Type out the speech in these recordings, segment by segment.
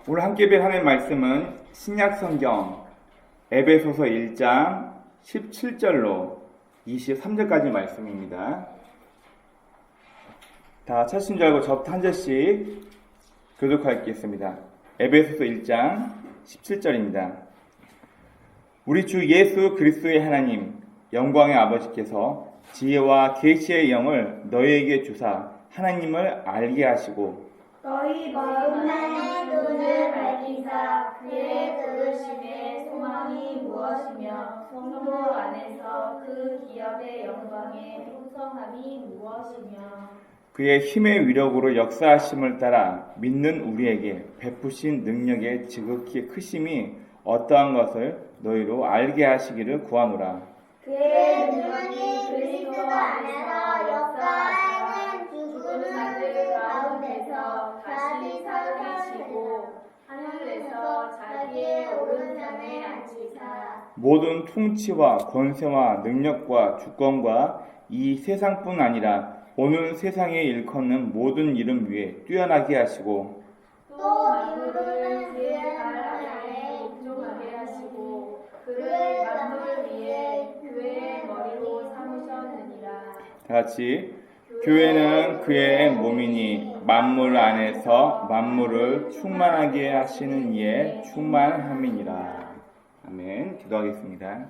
오늘 함께 뵐 하나님의 말씀은 신약성경 에베소서 1장 17절로 23절까지 말씀입니다. 다 찾으신 줄 알고 저부터 한 절씩 교독하겠습니다. 에베소서 1장 17절입니다. 우리 주 예수 그리스도의 하나님 영광의 아버지께서 지혜와 계시의 영을 너희에게 주사 하나님을 알게 하시고 너희 마음의 눈을 밝히사 그의 부르심의 소망이 무엇이며 성도 안에서 그 기업의 영광의 풍성함이 무엇이며 그의 힘의 위력으로 역사하심을 따라 믿는 우리에게 베푸신 능력의 지극히 크심이 어떠한 것을 너희로 알게 하시기를 구하노라. 그의 능력이 그리스도 안에서 역사하시는 죽은 자들 가운데서 다시 살아계시고 하늘에서 자기의 오른편에 앉히사 모든 통치와 권세와 능력과 주권과 이 세상뿐 아니라 오는 세상에 일컫는 모든 이름 위에 뛰어나게 하시고 또 만물을 그의 발 아래에 복종하게 하시고 그를 만물 위에 교회의 머리로 삼으셨느니라. 다 같이 교회는 그의 몸이니 만물 안에서 만물을 충만하게 하시는 이의 충만함이니라. 아멘. 기도하겠습니다.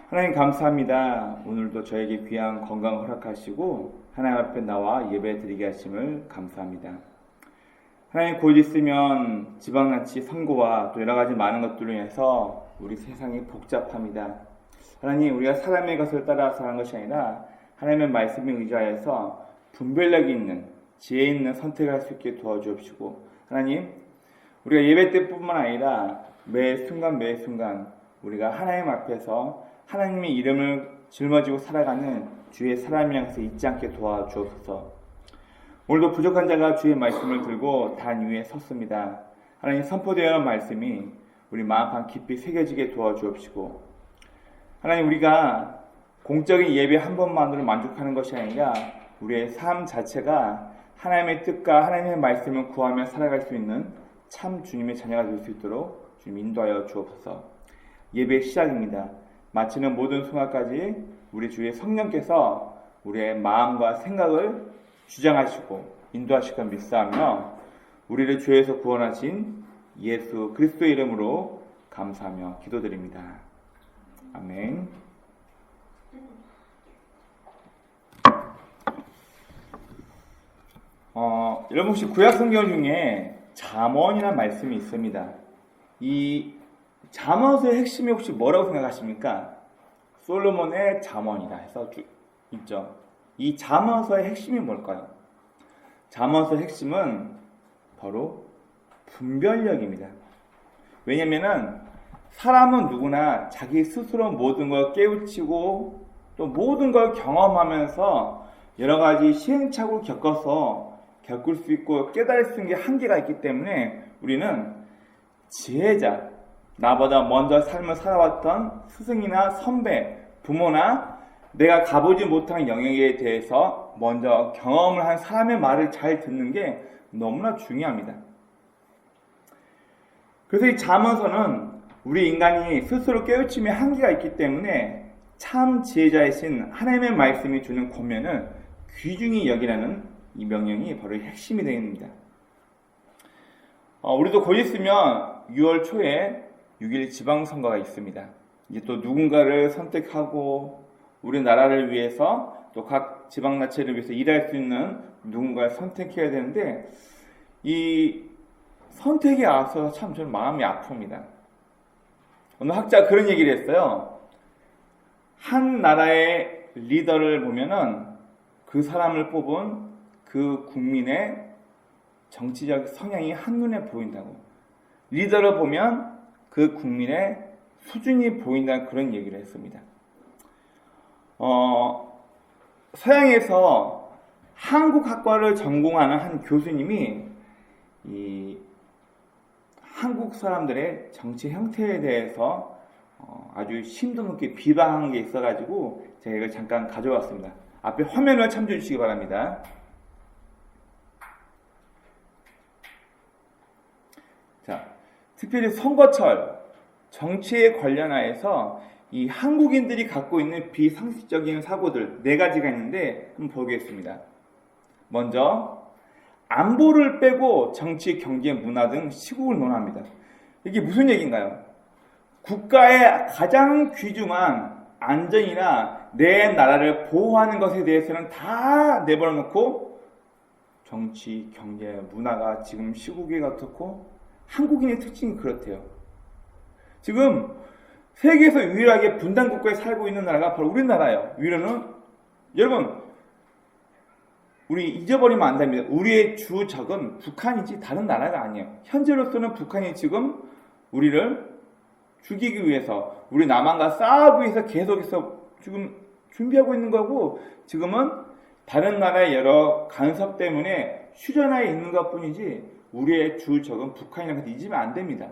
하나님 감사합니다. 오늘도 저에게 귀한 건강 허락하시고 하나님 앞에 나와 예배 드리게 하심을 감사합니다. 하나님 곧 있으면 지방자치 선거와 또 여러 가지 많은 것들로 인해서 우리 세상이 복잡합니다. 하나님 우리가 사람의 것을 따라서 하는 것이 아니라 하나님의 말씀에 의지하여서 분별력 있는 지혜 있는 선택을 할 수 있게 도와주옵시고 하나님 우리가 예배 때뿐만 아니라 매 순간 우리가 하나님 앞에서 하나님의 이름을 짊어지고 살아가는 주의 사람이라서 잊지 않게 도와주옵소서. 오늘도 부족한 자가 주의 말씀을 들고 단 위에 섰습니다. 하나님 선포되어 있는 말씀이 우리 마음판 깊이 새겨지게 도와주옵시고 하나님 우리가 공적인 예배 한 번만으로 만족하는 것이 아니라 우리의 삶 자체가 하나님의 뜻과 하나님의 말씀을 구하며 살아갈 수 있는 참 주님의 자녀가 될 수 있도록 주님 인도하여 주옵소서. 예배 시작입니다. 마치는 모든 순간까지 우리 주의 성령께서 우리의 마음과 생각을 주장하시고 인도하실 것 믿사하며 우리를 죄에서 구원하신 예수 그리스도의 이름으로 감사하며 기도드립니다. 아멘. 여러분 혹시 구약성경 중에 잠언이라는 말씀이 있습니다. 이 잠언서의 핵심이 혹시 뭐라고 생각하십니까? 솔로몬의 잠언이다 해서 있죠. 이 잠언서의 핵심이 뭘까요? 잠언서의 핵심은 바로 분별력입니다. 왜냐면은 사람은 누구나 자기 스스로 모든 걸 깨우치고 또 모든 걸 경험하면서 여러 가지 시행착오를 겪을 수 있고 깨달을 수 있는 게 한계가 있기 때문에 우리는 지혜자, 나보다 먼저 삶을 살아왔던 스승이나 선배, 부모나 내가 가보지 못한 영역에 대해서 먼저 경험을 한 사람의 말을 잘 듣는 게 너무나 중요합니다. 그래서 이 잠언서는 우리 인간이 스스로 깨우침의 한계가 있기 때문에 참 지혜자이신 하나님의 말씀이 주는 권면을 귀중히 여기라는 이 명령이 바로 핵심이 되겠습니다. 우리도 곧 있으면 6월 초에 6.1 지방선거가 있습니다. 이제 또 누군가를 선택하고 우리나라를 위해서 또 각 지방자치를 위해서 일할 수 있는 누군가를 선택해야 되는데 이 선택에 앞서서 참 저는 마음이 아픕니다. 어느 학자가 그런 얘기를 했어요. 한 나라의 리더를 보면은 그 사람을 뽑은 그 국민의 정치적 성향이 한눈에 보인다고. 리더를 보면 그 국민의 수준이 보인다는 그런 얘기를 했습니다. 서양에서 한국학과를 전공하는 한 교수님이 이 한국 사람들의 정치 형태에 대해서 아주 심도 높게 비방한 게 있어가지고 제가 이걸 잠깐 가져왔습니다. 앞에 화면을 참조해 주시기 바랍니다. 자, 특별히 선거철, 정치에 관련하여서 이 한국인들이 갖고 있는 비상식적인 사고들 4가지가 있는데 한번 보겠습니다. 먼저 안보를 빼고 정치, 경제, 문화 등 시국을 논합니다. 이게 무슨 얘기인가요? 국가의 가장 귀중한 안전이나 내 나라를 보호하는 것에 대해서는 다 내버려 놓고 정치, 경제, 문화가 지금 시국에 어떻고 한국인의 특징이 그렇대요. 지금 세계에서 유일하게 분단 국가에 살고 있는 나라가 바로 우리나라예요. 위로는 여러분 우리 잊어버리면 안 됩니다. 우리의 주적은 북한이지 다른 나라가 아니에요. 현재로서는 북한이 지금 우리를 죽이기 위해서 우리 남한과 싸우기 위해서 계속해서 지금 준비하고 있는 거고 지금은 다른 나라의 여러 간섭 때문에 휴전하에 있는 것뿐이지 우리의 주적은 북한이라는 것을 잊으면 안 됩니다.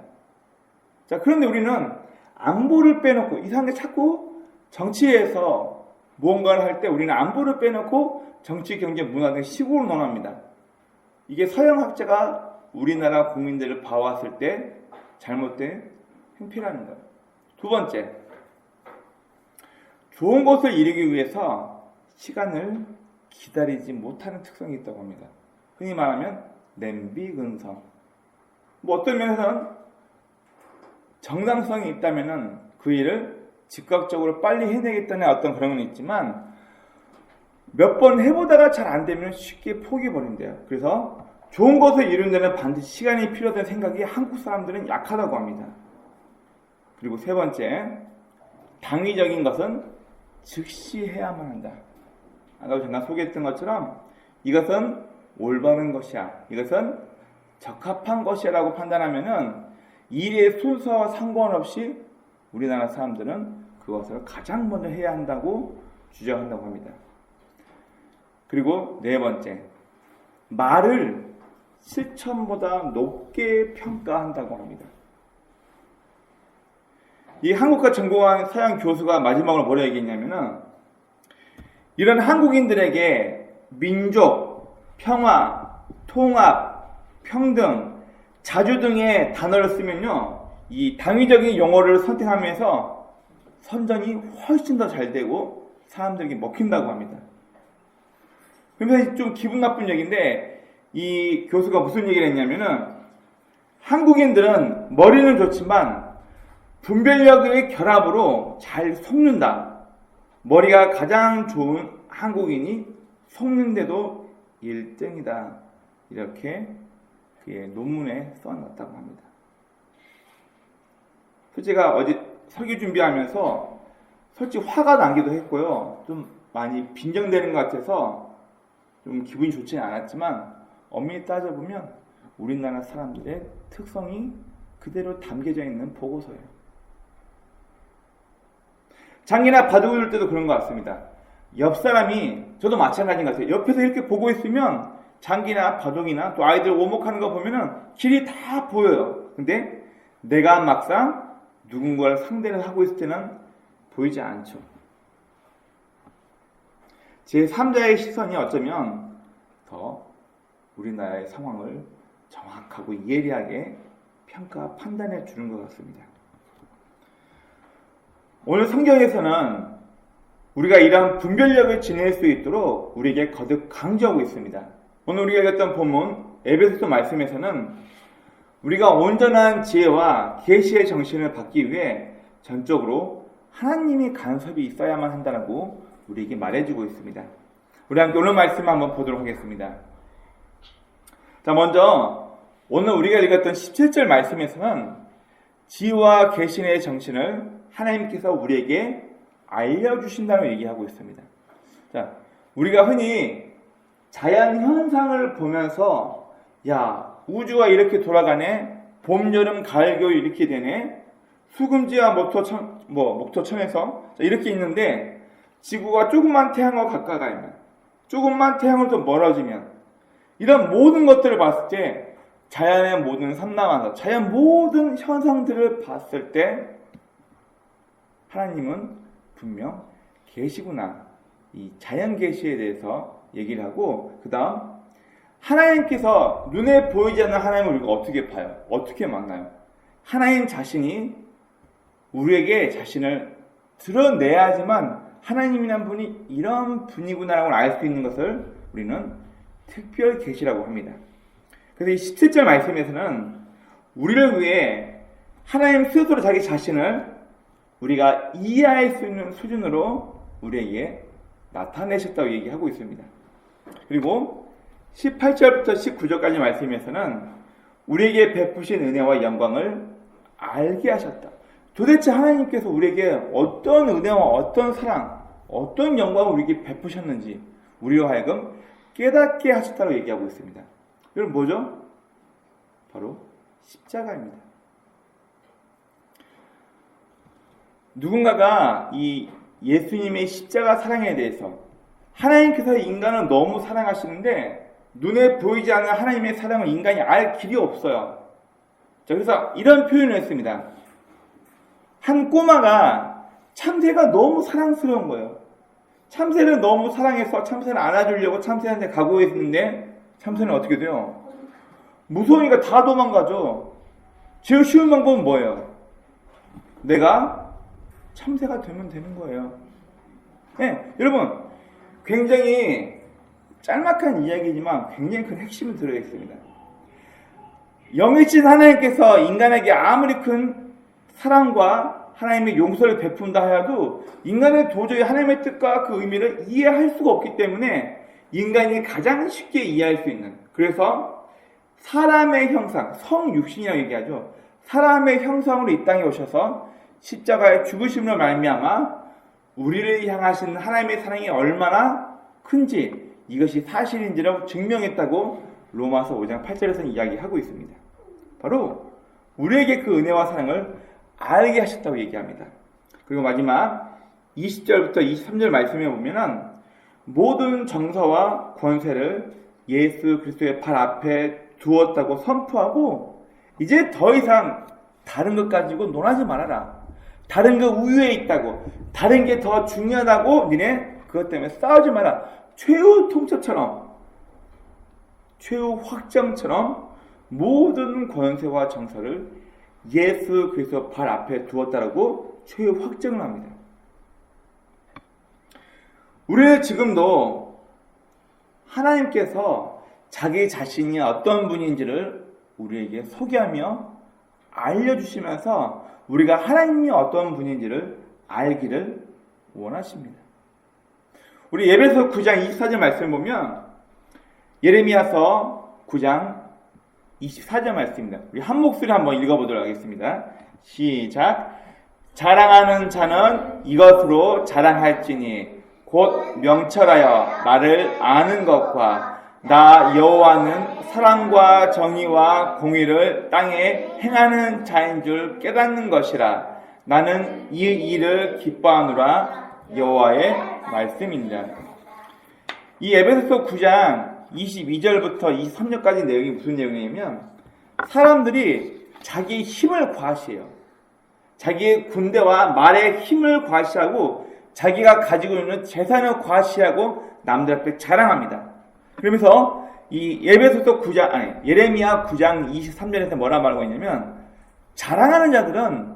자, 그런데 우리는 안보를 빼놓고 이상하게 자꾸 정치에서 무언가를 할 때 우리는 안보를 빼놓고 정치, 경제, 문화 등 시국을 논합니다. 이게 서양 학자가 우리나라 국민들을 봐왔을 때 잘못된 행태라는 거예요. 두 번째, 좋은 것을 이루기 위해서 시간을 기다리지 못하는 특성이 있다고 합니다. 흔히 말하면 냄비근성. 뭐 어떤 면에서는 정당성이 있다면은 그 일을 즉각적으로 빨리 해내겠다는 어떤 그런 건 있지만 몇 번 해보다가 잘 안 되면 쉽게 포기해버린대요. 그래서 좋은 것을 이루는 데는 반드시 시간이 필요하다는 생각이 한국 사람들은 약하다고 합니다. 그리고 세 번째, 당위적인 것은 즉시 해야만 한다. 아까 잠깐 소개했던 것처럼 이것은 올바른 것이야, 이것은 적합한 것이야 라고 판단하면은 일의 순서와 상관없이 우리나라 사람들은 그것을 가장 먼저 해야 한다고 주장한다고 합니다. 그리고 네 번째, 말을 실천보다 높게 평가한다고 합니다. 이 한국과 전공한 서양 교수가 마지막으로 뭐라 얘기했냐면은 이런 한국인들에게 민족, 평화, 통합, 평등, 자주 등의 단어를 쓰면요, 이 당위적인 용어를 선택하면서 선전이 훨씬 더 잘 되고 사람들에게 먹힌다고 합니다. 그러면서 좀 기분 나쁜 얘기인데 이 교수가 무슨 얘기를 했냐면은 한국인들은 머리는 좋지만 분별력의 결합으로 잘 속는다. 머리가 가장 좋은 한국인이 속는데도 1등이다. 이렇게 그의 논문에 써놨다고 합니다. 제가 어제 설교 준비하면서 솔직히 화가 나기도 했고요. 좀 많이 빈정되는 것 같아서 좀 기분이 좋지는 않았지만 엄밀히 따져보면 우리나라 사람들의 특성이 그대로 담겨져 있는 보고서예요. 장기나 바둑을 둘 때도 그런 것 같습니다. 옆 사람이, 저도 마찬가지인 것 같아요. 옆에서 이렇게 보고 있으면 장기나 바둑이나 또 아이들 오목하는 거 보면은 길이 다 보여요. 근데 내가 막상 누군가를 상대를 하고 있을 때는 보이지 않죠. 제3자의 시선이 어쩌면 더 우리나라의 상황을 정확하고 예리하게 평가, 판단해 주는 것 같습니다. 오늘 성경에서는 우리가 이러한 분별력을 지낼 수 있도록 우리에게 거듭 강조하고 있습니다. 오늘 우리가 읽었던 본문 에베소서 말씀에서는 우리가 온전한 지혜와 계시의 정신을 받기 위해 전적으로 하나님의 간섭이 있어야만 한다고 우리에게 말해주고 있습니다. 우리 함께 오늘 말씀 한번 보도록 하겠습니다. 자, 먼저 오늘 우리가 읽었던 17절 말씀에서는 지혜와 계시의 정신을 하나님께서 우리에게 알려주신다고 얘기하고 있습니다. 자, 우리가 흔히 자연 현상을 보면서 야, 우주가 이렇게 돌아가네, 봄, 여름, 가을, 겨울 이렇게 되네, 수금지와 목토천에서 이렇게 있는데 지구가 조금만 태양과 가까이 가면, 조금만 태양으로부터 멀어지면, 이런 모든 것들을 봤을 때 자연의 모든 산나와서 자연 모든 현상들을 봤을 때 하나님은 분명 계시구나, 이 자연 계시에 대해서 얘기를 하고, 그 다음 하나님께서 눈에 보이지 않는 하나님을 우리가 어떻게 봐요? 어떻게 만나요? 하나님 자신이 우리에게 자신을 드러내야지만 하나님이란 분이 이런 분이구나라고 알 수 있는 것을 우리는 특별 계시라고 합니다. 그래서 이 17절 말씀에서는 우리를 위해 하나님 스스로 자기 자신을 우리가 이해할 수 있는 수준으로 우리에게 나타내셨다고 얘기하고 있습니다. 그리고 18절부터 19절까지 말씀에서는 우리에게 베푸신 은혜와 영광을 알게 하셨다. 도대체 하나님께서 우리에게 어떤 은혜와 어떤 사랑, 어떤 영광을 우리에게 베푸셨는지 우리로 하여금 깨닫게 하셨다고 얘기하고 있습니다. 여러분 뭐죠? 바로 십자가입니다. 누군가가 이 예수님의 십자가 사랑에 대해서 하나님께서 인간을 너무 사랑하시는데 눈에 보이지 않는 하나님의 사랑을 인간이 알 길이 없어요. 자, 그래서 이런 표현을 했습니다. 한 꼬마가 참새가 너무 사랑스러운 거예요. 참새를 너무 사랑해서 참새를 안아주려고 참새한테 가고 있는데 참새는 어떻게 돼요? 무서우니까 다 도망가죠. 제일 쉬운 방법은 뭐예요? 내가 참새가 되면 되는 거예요. 네, 여러분 굉장히 짤막한 이야기지만 굉장히 큰 핵심이 들어있습니다. 영이신 하나님께서 인간에게 아무리 큰 사랑과 하나님의 용서를 베푼다 하여도 인간은 도저히 하나님의 뜻과 그 의미를 이해할 수가 없기 때문에 인간이 가장 쉽게 이해할 수 있는, 그래서 사람의 형상, 성육신이라고 얘기하죠. 사람의 형상으로 이 땅에 오셔서 십자가의 죽으심으로 말미암아 우리를 향하신 하나님의 사랑이 얼마나 큰지 이것이 사실인지를 증명했다고 로마서 5장 8절에서는 이야기하고 있습니다. 바로 우리에게 그 은혜와 사랑을 알게 하셨다고 얘기합니다. 그리고 마지막 20절부터 23절 말씀에 보면은 모든 정사와 권세를 예수 그리스도의 발 앞에 두었다고 선포하고 이제 더 이상 다른 것 가지고 논하지 말아라. 다른 거 우위에 있다고, 다른 게 더 중요하다고 니네 그것 때문에 싸우지 마라. 최후 통첩처럼, 최후 확정처럼 모든 권세와 정사를 예수 그리스도 발 앞에 두었다라고 최후 확정을 합니다. 우리는 지금도 하나님께서 자기 자신이 어떤 분인지를 우리에게 소개하며 알려주시면서 우리가 하나님이 어떤 분인지를 알기를 원하십니다. 우리 에베소 9장 24절 말씀 보면 예레미야서 9장 24절 말씀입니다. 우리 한 목소리 한번 읽어보도록 하겠습니다. 시작. 자랑하는 자는 이것으로 자랑할지니 곧 명철하여 나를 아는 것과 나 여호와는 사랑과 정의와 공의를 땅에 행하는 자인 줄 깨닫는 것이라. 나는 이 일을 기뻐하노라. 여호와의 말씀입니다. 이 에베소서 9장 22절부터 23절까지 내용이 무슨 내용이냐면 사람들이 자기 힘을 과시해요. 자기의 군대와 말의 힘을 과시하고 자기가 가지고 있는 재산을 과시하고 남들 앞에 자랑합니다. 그러면서 이 에베소서 9장, 예레미야 9장 23절에서 뭐라 말하고 있냐면 자랑하는 자들은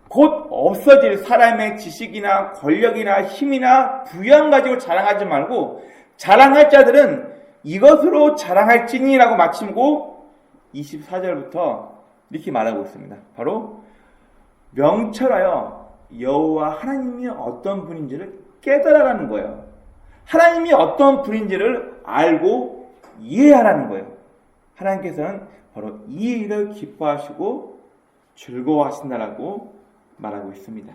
곧 없어질 사람의 지식이나 권력이나 힘이나 부양 가지고 자랑하지 말고 자랑할 자들은 이것으로 자랑할지니라고 마치고 24절부터 이렇게 말하고 있습니다. 바로 명철하여 여호와 하나님이 어떤 분인지를 깨달아라는 거예요. 하나님이 어떤 분인지를 알고 이해하라는 거예요. 하나님께서는 바로 이 일을 기뻐하시고 즐거워하신다라고 말하고 있습니다.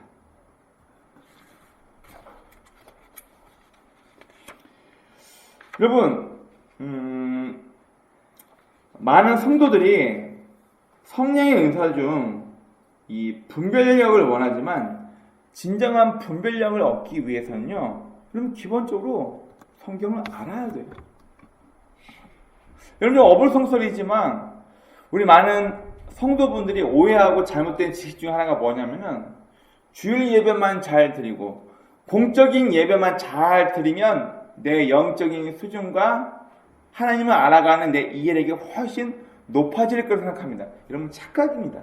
여러분, 많은 성도들이 성령의 은사 중 이 분별력을 원하지만 진정한 분별력을 얻기 위해서는요, 그럼 기본적으로 성경을 알아야 돼요. 여러분, 어불성설이지만 우리 많은 성도분들이 오해하고 잘못된 지식 중 하나가 뭐냐면은 주일 예배만 잘 드리고 공적인 예배만 잘 드리면 내 영적인 수준과 하나님을 알아가는 내 이해력이 훨씬 높아질 거라고 생각합니다. 여러분 착각입니다.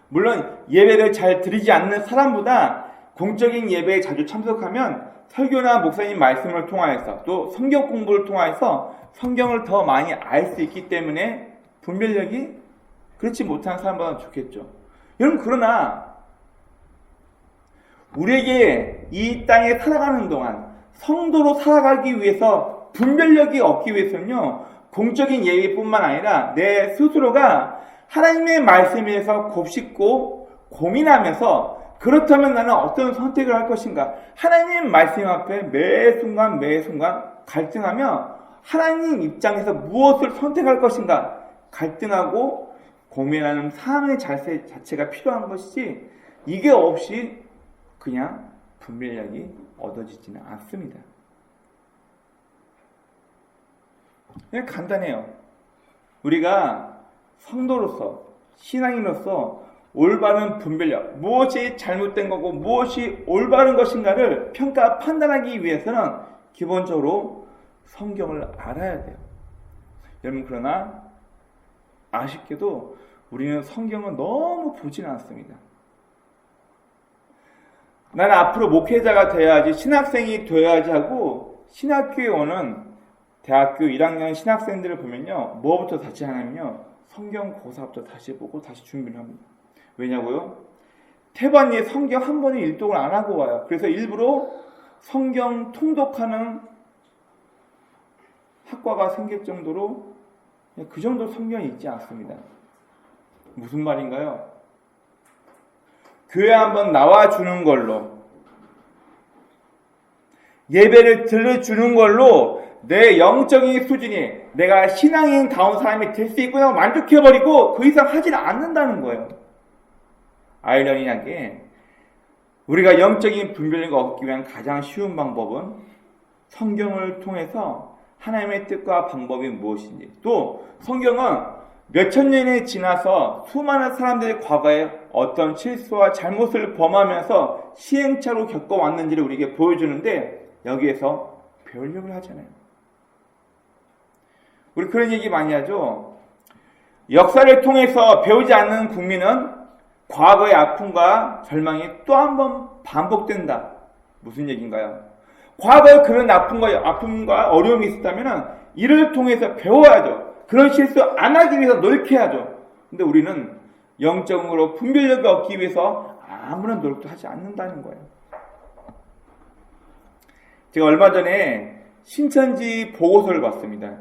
물론 예배를 잘 드리지 않는 사람보다 공적인 예배에 자주 참석하면 설교나 목사님 말씀을 통하여서 또 성경 공부를 통하여서 성경을 더 많이 알 수 있기 때문에 분별력이 그렇지 못한 사람보다 좋겠죠. 여러분 그러나 우리에게 이 땅에 살아가는 동안 성도로 살아가기 위해서 분별력이 얻기 위해서는요, 공적인 예배뿐만 아니라 내 스스로가 하나님의 말씀에 대해서 곱씹고 고민하면서 그렇다면 나는 어떤 선택을 할 것인가? 하나님 말씀 앞에 매 순간 갈등하며 하나님 입장에서 무엇을 선택할 것인가? 갈등하고 고민하는 삶의 자세 자체가 필요한 것이지 이게 없이 그냥 분별력이 얻어지지는 않습니다. 그냥 간단해요. 우리가 성도로서 신앙인으로서 올바른 분별력, 무엇이 잘못된 거고 무엇이 올바른 것인가를 평가 판단하기 위해서는 기본적으로 성경을 알아야 돼요. 여러분 그러나 아쉽게도 우리는 성경을 너무 보지는 않습니다. 나는 앞으로 목회자가 되어야지, 신학생이 되어야지 하고 신학교에 오는 대학교 1학년 신학생들을 보면요, 뭐부터 다시 하냐면요, 성경 고사부터 다시 보고 다시 준비를 합니다. 왜냐고요? 태반이 성경 한 번에 일독을 안 하고 와요. 그래서 일부러 성경 통독하는 학과가 생길 정도로 그 정도 성경이 있지 않습니다. 무슨 말인가요? 교회 한번 나와주는 걸로, 예배를 들려주는 걸로 내 영적인 수준이 내가 신앙인 다운 사람이 될 수 있구나 만족해버리고 그 이상 하지는 않는다는 거예요. 아이러니하게 우리가 영적인 분별력을 얻기 위한 가장 쉬운 방법은 성경을 통해서 하나님의 뜻과 방법이 무엇인지, 또 성경은 몇천 년이 지나서 수많은 사람들이 과거에 어떤 실수와 잘못을 범하면서 시행착오로 겪어왔는지를 우리에게 보여주는데 여기에서 배우려고 하잖아요. 우리 그런 얘기 많이 하죠. 역사를 통해서 배우지 않는 국민은 과거의 아픔과 절망이 또 한 번 반복된다. 무슨 얘기인가요? 과거에 그런 아픔과 어려움이 있었다면 이를 통해서 배워야죠. 그런 실수 안 하기 위해서 노력해야죠. 근데 우리는 영적으로 분별력을 얻기 위해서 아무런 노력도 하지 않는다는 거예요. 제가 얼마 전에 신천지 보고서를 봤습니다.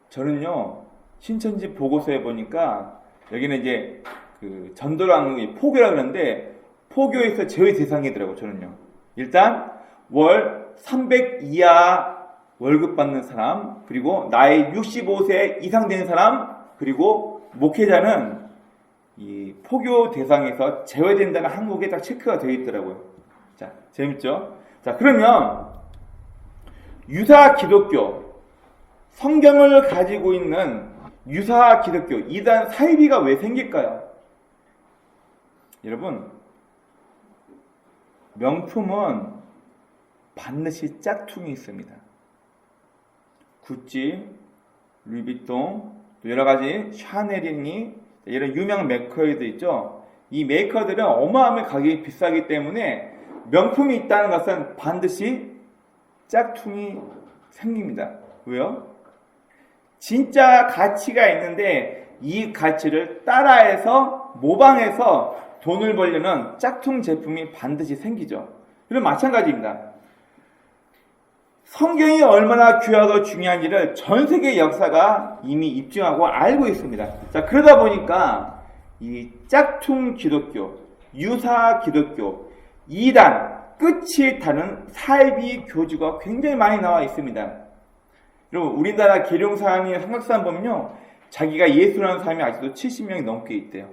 저는요, 신천지 보고서에 보니까 여기는 이제 그 전도랑 포교라 그러는데 포교에서 제외 대상이더라고요. 저는요. 일단 월 300 이하 월급 받는 사람, 그리고 나이 65세 이상 된 사람, 그리고 목회자는 이 포교 대상에서 제외된다는 항목에 딱 체크가 되어 있더라고요. 자, 재밌죠? 자, 그러면 유사 기독교, 성경을 가지고 있는 유사 기독교, 이단 사이비가 왜 생길까요? 여러분, 명품은 반드시 짝퉁이 있습니다. 구찌, 루이비통, 또 여러 가지 샤넬이니 이런 유명 메이커들 있죠. 이 메이커들은 어마어마하게 가격이 비싸기 때문에 명품이 있다는 것은 반드시 짝퉁이 생깁니다. 왜요? 진짜 가치가 있는데 이 가치를 따라해서 모방해서 돈을 벌려는 짝퉁 제품이 반드시 생기죠. 이런 마찬가지입니다. 성경이 얼마나 귀하고 중요한지를 전 세계 역사가 이미 입증하고 알고 있습니다. 자, 그러다 보니까 이 짝퉁 기독교, 유사 기독교, 이단, 끝이 다른 사이비 교주가 굉장히 많이 나와 있습니다. 여러분, 우리나라 계룡사람이 삼각산 보면요, 자기가 예수라는 사람이 아직도 70명이 넘게 있대요.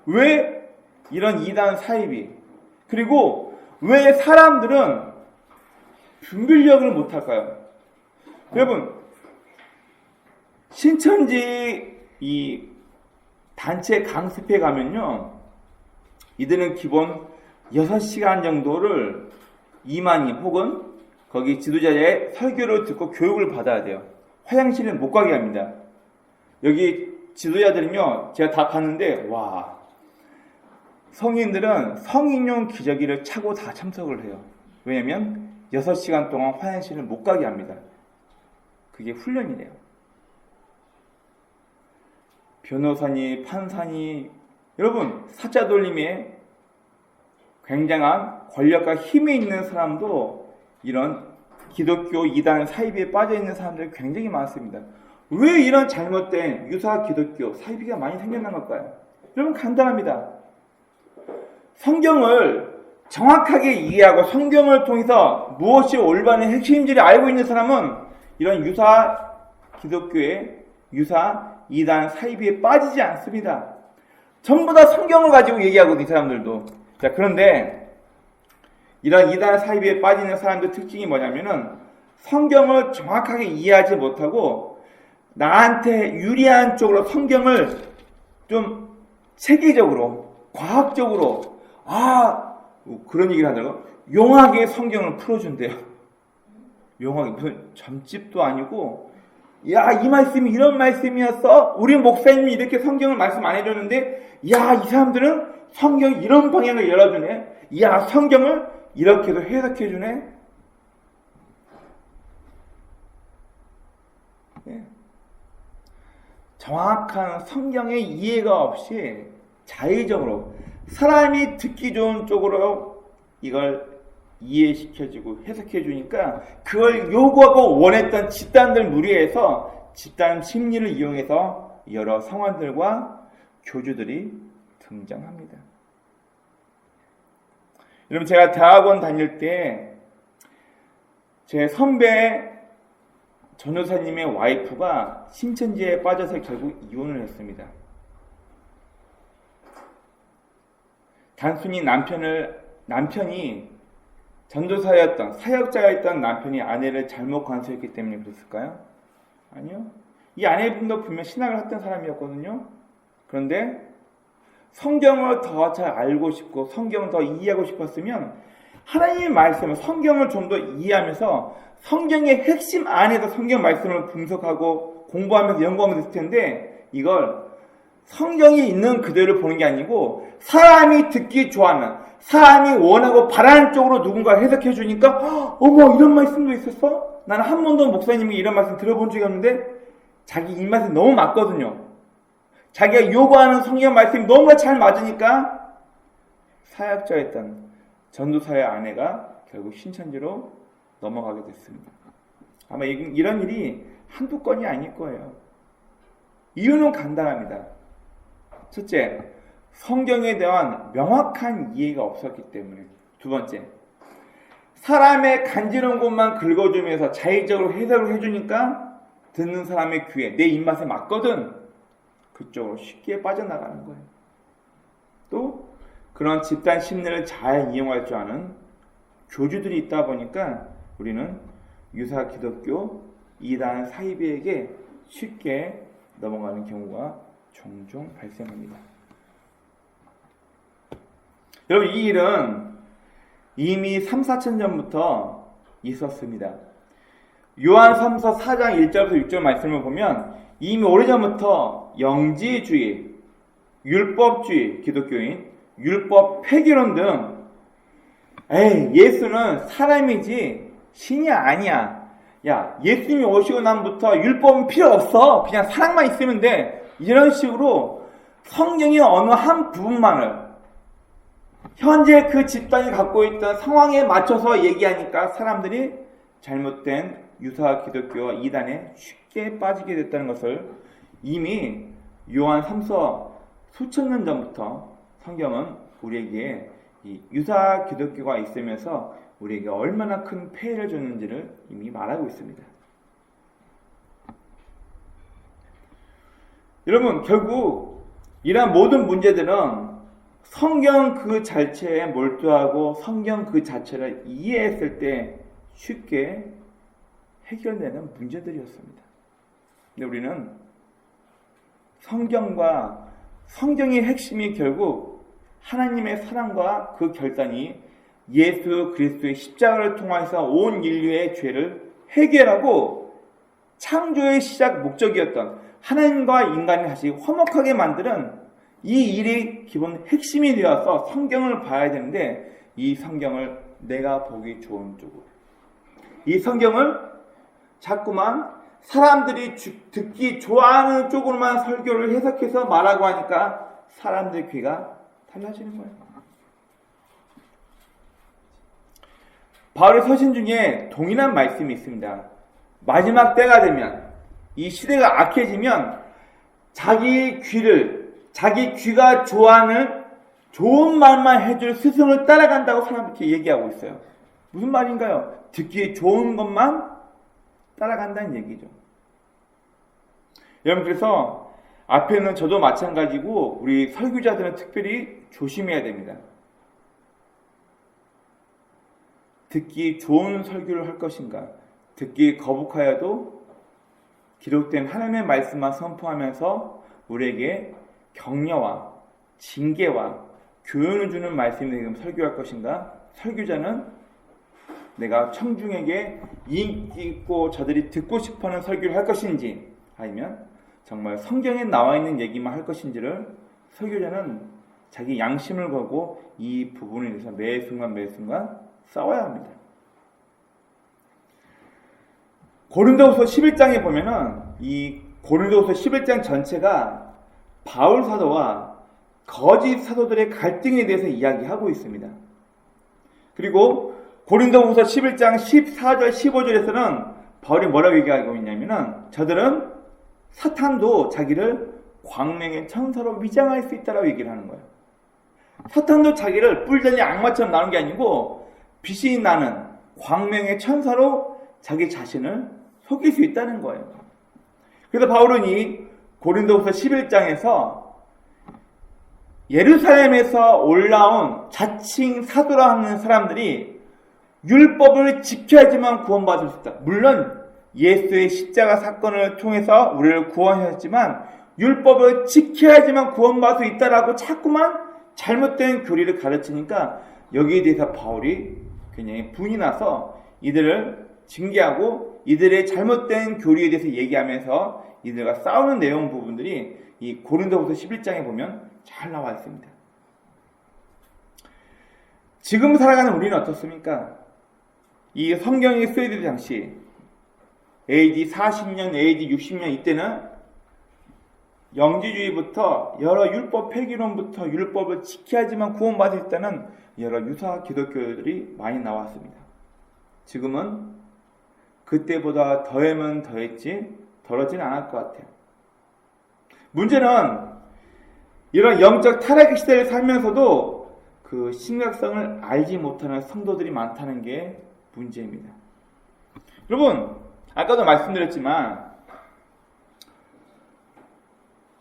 왜 이런 이단 사이비, 그리고 왜 사람들은 분별력을 못할까요? 여러분, 신천지 이 단체 강습회 가면요, 이들은 기본 6시간 정도를 이만희 혹은 거기 지도자의 설교를 듣고 교육을 받아야 돼요. 화장실은 못 가게 합니다. 여기 지도자들은요, 제가 다 봤는데, 와, 성인들은 성인용 기저귀를 차고 다 참석을 해요. 왜냐면 6시간 동안 화장실을 못 가게 합니다. 그게 훈련이래요. 변호사니, 판사니, 여러분, 사자 돌림에 굉장한 권력과 힘이 있는 사람도 이런 기독교 이단 사이비에 빠져 있는 사람들이 굉장히 많습니다. 왜 이런 잘못된 유사 기독교 사이비가 많이 생겨난 걸까요? 여러분, 간단합니다. 성경을 정확하게 이해하고 성경을 통해서 무엇이 올바른 핵심인지를 알고 있는 사람은 이런 유사 기독교의 유사 이단 사이비에 빠지지 않습니다. 전부 다 성경을 가지고 얘기하거든요, 이 사람들도. 자, 그런데 이런 이단 사이비에 빠지는 사람들 특징이 뭐냐면은 성경을 정확하게 이해하지 못하고 나한테 유리한 쪽으로 성경을 좀 체계적으로, 과학적으로, 그런 얘기를 하더라고요. 용하게 성경을 풀어준대요. 용하게. 무슨 점집도 아니고, 야, 이 말씀이 이런 말씀이었어? 우리 목사님이 이렇게 성경을 말씀 안 해줬는데, 야, 이 사람들은 성경 이런 방향을 열어주네? 야, 성경을 이렇게도 해석해주네? 네. 정확한 성경의 이해가 없이 자의적으로 사람이 듣기 좋은 쪽으로 이걸 이해시켜주고 해석해주니까 그걸 요구하고 원했던 집단들 무리해서 집단 심리를 이용해서 여러 성원들과 교주들이 등장합니다. 여러분, 제가 대학원 다닐 때 제 선배 전도사님의 와이프가 신천지에 빠져서 결국 이혼을 했습니다. 단순히 남편이 전도사였던 사역자였던 남편이 아내를 잘못 간수했기 때문에 그랬을까요? 아니요. 이 아내분도 분명 신학을 했던 사람이었거든요. 그런데 성경을 더 잘 알고 싶고 성경을 더 이해하고 싶었으면 하나님의 말씀을 성경을 좀 더 이해하면서 성경의 핵심 안에서 성경 말씀을 분석하고 공부하면서 연구하면서 했을 텐데 이걸 성경이 있는 그대로 보는 게 아니고 사람이 듣기 좋아하는 사람이 원하고 바라는 쪽으로 누군가 해석해 주니까 어머 이런 말씀도 있었어? 나는 한 번도 목사님이 이런 말씀 들어본 적이 없는데 자기 입맛에 너무 맞거든요. 자기가 요구하는 성경 말씀이 너무나 잘 맞으니까 사역자였던 전도사의 아내가 결국 신천지로 넘어가게 됐습니다. 아마 이런 일이 한두 건이 아닐 거예요. 이유는 간단합니다. 첫째, 성경에 대한 명확한 이해가 없었기 때문에. 두 번째, 사람의 간지러운 곳만 긁어주면서 자의적으로 해석을 해주니까 듣는 사람의 귀에 내 입맛에 맞거든 그쪽으로 쉽게 빠져나가는 거예요. 또 그런 집단 심리를 잘 이용할 줄 아는 교주들이 있다 보니까 우리는 유사 기독교 이단 사이비에게 쉽게 넘어가는 경우가 종종 발생합니다. 여러분, 이 일은 이미 3, 4천 전부터 있었습니다. 요한삼서 4장 1절부터 6절 말씀을 보면 이미 오래전부터 영지주의, 율법주의 기독교인, 율법 폐기론 등 예수는 사람이지 신이 아니야. 야, 예수님이 오시고 난부터 율법은 필요 없어. 그냥 사랑만 있으면 돼. 이런 식으로 성경의 어느 한 부분만을 현재 그 집단이 갖고 있던 상황에 맞춰서 얘기하니까 사람들이 잘못된 유사 기독교와 이단에 쉽게 빠지게 됐다는 것을 이미 요한 3서 수천 년 전부터 성경은 우리에게 이 유사 기독교가 있으면서 우리에게 얼마나 큰 폐해를 줬는지를 이미 말하고 있습니다. 여러분, 결국 이러한 모든 문제들은 성경 그 자체에 몰두하고 성경 그 자체를 이해했을 때 쉽게 해결되는 문제들이었습니다. 근데 우리는 성경과 성경의 핵심이 결국 하나님의 사랑과 그 결단이 예수 그리스도의 십자가를 통해서 온 인류의 죄를 해결하고 창조의 시작 목적이었던 하나님과 인간이 다시 화목하게 만드는 이 일이 기본 핵심이 되어서 성경을 봐야 되는데, 이 성경을 내가 보기 좋은 쪽으로, 이 성경을 자꾸만 사람들이 듣기 좋아하는 쪽으로만 설교를 해석해서 말하고 하니까 사람들의 귀가 달라지는 거예요. 바울의 서신 중에 동일한 말씀이 있습니다. 마지막 때가 되면, 이 시대가 악해지면 자기 귀가 좋아하는 좋은 말만 해줄 스승을 따라간다고 사람들이 얘기하고 있어요. 무슨 말인가요? 듣기 좋은 것만 따라간다는 얘기죠. 여러분, 그래서 앞에는 저도 마찬가지고 우리 설교자들은 특별히 조심해야 됩니다. 듣기 좋은 설교를 할 것인가, 듣기 거북하여도 기록된 하나님의 말씀만 선포하면서 우리에게 격려와 징계와 교훈을 주는 말씀을 설교할 것인가, 설교자는 내가 청중에게 인기 있고 저들이 듣고 싶어하는 설교를 할 것인지, 아니면 정말 성경에 나와 있는 얘기만 할 것인지를 설교자는 자기 양심을 걸고 이 부분에 대해서 매 순간 싸워야 합니다. 고린도후서 11장에 보면은 이 고린도후서 11장 전체가 바울 사도와 거짓 사도들의 갈등에 대해서 이야기하고 있습니다. 그리고 고린도후서 11장 14절 15절에서는 바울이 뭐라고 얘기하고 있냐면은 저들은 사탄도 자기를 광명의 천사로 위장할 수 있다라고 얘기를 하는 거예요. 사탄도 자기를 뿔전이 악마처럼 나오는 게 아니고 빛이 나는 광명의 천사로 자기 자신을 속일 수 있다는 거예요. 그래서 바울은 이 고린도후서 11장에서 예루살렘에서 올라온 자칭 사도라 하는 사람들이 율법을 지켜야지만 구원받을 수 있다. 물론 예수의 십자가 사건을 통해서 우리를 구원하셨지만 율법을 지켜야지만 구원받을 수 있다라고 자꾸만 잘못된 교리를 가르치니까 여기에 대해서 바울이 굉장히 분이 나서 이들을 징계하고 이들의 잘못된 교리에 대해서 얘기하면서 이들과 싸우는 내용 부분들이 이 고린도후서 11장에 보면 잘 나와 있습니다. 지금 살아가는 우리는 어떻습니까? 이 성경이 쓰여질 당시 AD 40년, AD 60년 이때는 영지주의부터 여러 율법 폐기론부터 율법을 지켜야지만 구원받을 수 있다는 여러 유사 기독교들이 많이 나왔습니다. 지금은 그때보다 더하면 더했지 덜어지는 않을 것 같아요. 문제는 이런 영적 타락의 시대를 살면서도 그 심각성을 알지 못하는 성도들이 많다는 게 문제입니다. 여러분, 아까도 말씀드렸지만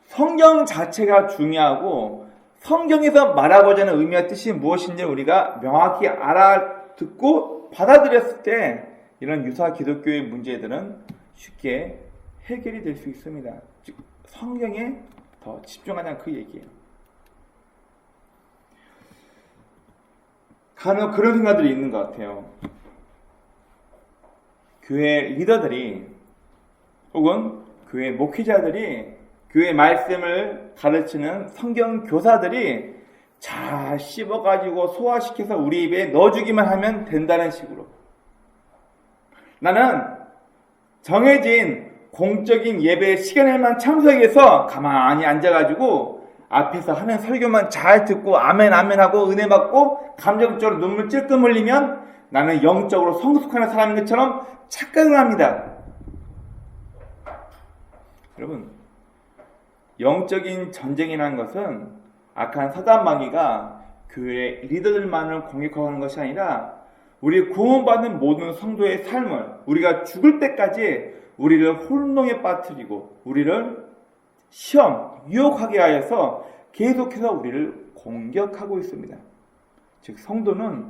성경 자체가 중요하고 성경에서 말하고자 하는 의미와 뜻이 무엇인지 우리가 명확히 알아듣고 받아들였을 때 이런 유사 기독교의 문제들은 쉽게 해결이 될 수 있습니다. 즉 성경에 더 집중하자는 그 얘기예요. 간혹 그런 생각들이 있는 것 같아요. 교회 리더들이 혹은 교회 목회자들이 교회 말씀을 가르치는 성경 교사들이 잘 씹어가지고 소화시켜서 우리 입에 넣어주기만 하면 된다는 식으로, 나는 정해진 공적인 예배 시간에만 참석해서 가만히 앉아가지고 앞에서 하는 설교만 잘 듣고 아멘 아멘 하고 은혜 받고 감정적으로 눈물 찔끔 흘리면 나는 영적으로 성숙하는 사람인 것처럼 착각을 합니다. 여러분, 영적인 전쟁이라는 것은 악한 사단 마귀가 교회 리더들만을 공격하는 것이 아니라 우리 구원받는 모든 성도의 삶을, 우리가 죽을 때까지 우리를 혼동에 빠뜨리고 우리를 시험, 유혹하게 하여서 계속해서 우리를 공격하고 있습니다. 즉 성도는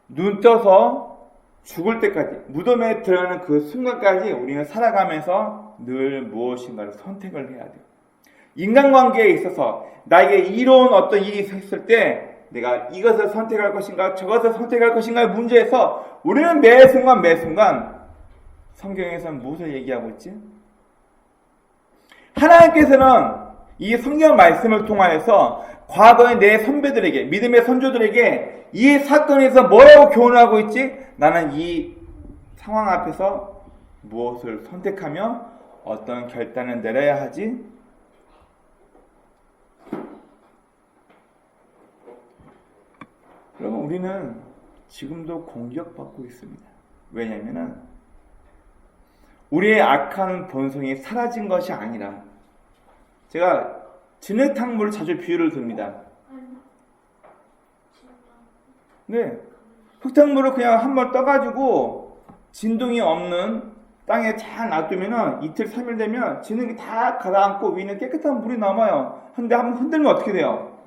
눈 떠서 죽을 때까지, 무덤에 들어가는 그 순간까지 우리는 살아가면서 늘 무엇인가를 선택을 해야 돼요. 인간관계에 있어서 나에게 이로운 어떤 일이 있을 때 내가 이것을 선택할 것인가 저것을 선택할 것인가의 문제에서 우리는 매 순간 성경에서는 무엇을 얘기하고 있지? 하나님께서는 이 성경 말씀을 통하여서 과거의 내 선배들에게, 믿음의 선조들에게 이 사건에서 뭐라고 교훈하고 있지? 나는 이 상황 앞에서 무엇을 선택하며 어떤 결단을 내려야 하지? 여러분, 우리는 지금도 공격받고 있습니다. 왜냐하면 우리의 악한 본성이 사라진 것이 아니라, 제가 진흙탕물을 자주 비유를 듭니다. 네, 흙탕물을 그냥 한번 떠가지고 진동이 없는 땅에 잘 놔두면 이틀 3일 되면 진흙이 다 가라앉고 위는 깨끗한 물이 남아요. 근데 한번 흔들면 어떻게 돼요?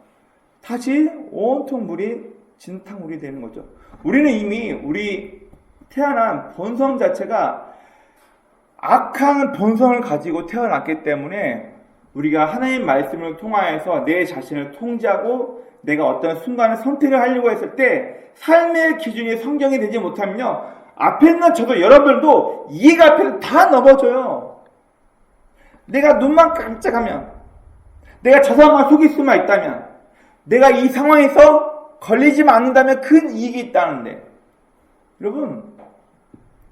다시 온통 물이 진탕물이 되는 거죠. 우리는 이미 우리 태어난 본성 자체가 악한 본성을 가지고 태어났기 때문에 우리가 하나님 말씀을 통하여서 내 자신을 통제하고 내가 어떤 순간에 선택을 하려고 했을 때 삶의 기준이 성경이 되지 못하면요, 앞에 있는 저도 여러분들도 이해가 앞에서 다 넘어져요. 내가 눈만 깜짝하면, 내가 저 상황을 속일 수만 있다면, 내가 이 상황에서 걸리지만 않는다면 큰 이익이 있다는데, 여러분